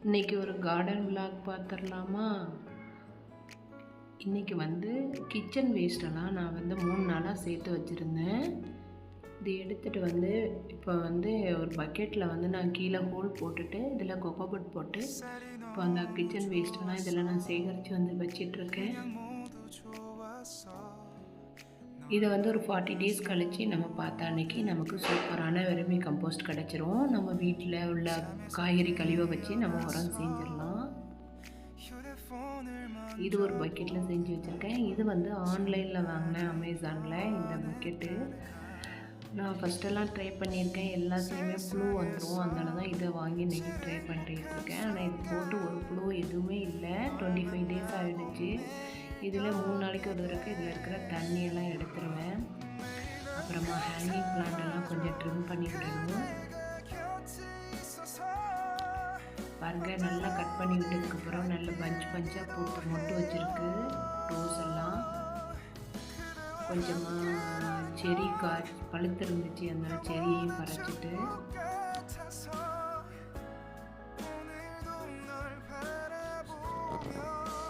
இன்றைக்கி ஒரு garden vlog பார்த்துடலாமா? இன்றைக்கி கிச்சன் வேஸ்ட்டெல்லாம் நான் 3 நாளாக சேர்த்து வச்சுருந்தேன். இது எடுத்துகிட்டு இப்போ ஒரு பக்கெட்டில் நான் கீழே ஹோல் போட்டுட்டு இதில் கொக்கோபட் போட்டு இப்போ அந்த கிச்சன் வேஸ்ட்டெல்லாம் இதில் நான் சேகரித்து வச்சிட்ருக்கேன். இதை ஒரு 40 டேஸ் கழித்து நம்ம பார்த்தா அன்றைக்கி நமக்கு சூப்பரான வெர்மி கம்போஸ்ட் கிடச்சிரும். நம்ம வீட்டில் உள்ள காய்கறி கழிவை வச்சு நம்ம உரம் செஞ்சிடலாம். இது ஒரு பக்கெட்டில் செஞ்சு வச்சுருக்கேன். இது ஆன்லைனில் வாங்கினேன், அமேசானில். இந்த பக்கெட்டு நான் ஃபஸ்ட்டெல்லாம் ட்ரை பண்ணியிருக்கேன், எல்லாத்துலேயுமே புழு வந்துடும். அதனால தான் இதை வாங்கி இன்றைக்கி ட்ரை பண்ணிட்டுருக்கேன். ஆனால் இது போட்டு ஒரு புழு எதுவுமே இல்லை. 25 டேஸ் ஆகிடுச்சு. இதில் 3 நாளைக்கு ஒரு தடவை இதில் இருக்கிற தண்ணியெல்லாம் எடுத்துருவேன். அப்புறமா ஹேங்கிங் பிளான்ட்டெல்லாம் கொஞ்சம் ட்ரிம் பண்ணி விடணும். பாருங்க, நல்லா கட் பண்ணி விட்டதுக்கப்புறம் நல்ல பஞ்சாக பூத்து மொட்டு வச்சுருக்கு. ரோஸ் எல்லாம் கொஞ்சமாக செரி பழுத்து இருந்துச்சு. அதனால செரியையும் பறிச்சிட்டு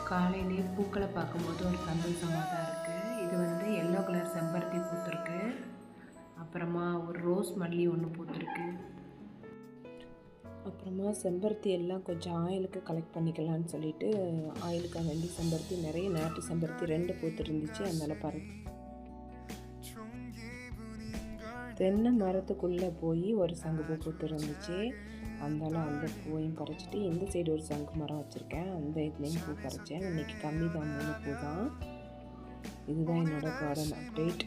காலையிலேயே பூக்களை பார்க்கும்போது ஒரு சந்தோஷமாக தான் இருக்குது. இது எல்லோ கலர் செம்பருத்தி பூத்துருக்கு. அப்புறமா ஒரு ரோஸ் மல்லி ஒன்று பூத்துருக்கு. அப்புறமா செம்பருத்தி எல்லாம் கொஞ்சம் ஆயிலுக்கு கலெக்ட் பண்ணிக்கலான்னு சொல்லிட்டு ஆயிலுக்காக வேண்டி செம்பருத்தி நிறைய நாட்டு செம்பருத்தி 2 பூத்துருந்துச்சு. அதனால் தென்னை மரத்துக்குள்ளே போய் ஒரு சங்குப்பூ பூத்துருந்துச்சு. அதனால அந்த பூவையும் பறிச்சிட்டு இந்த சைடு ஒரு சங்கு மரம் வச்சுருக்கேன், அந்த இதுலேயும் பூ பறித்தேன். இன்றைக்கி கம்மி தான், 3 பூ தான். இதுதான் என்னோடய கார்டன் அப்டேட்.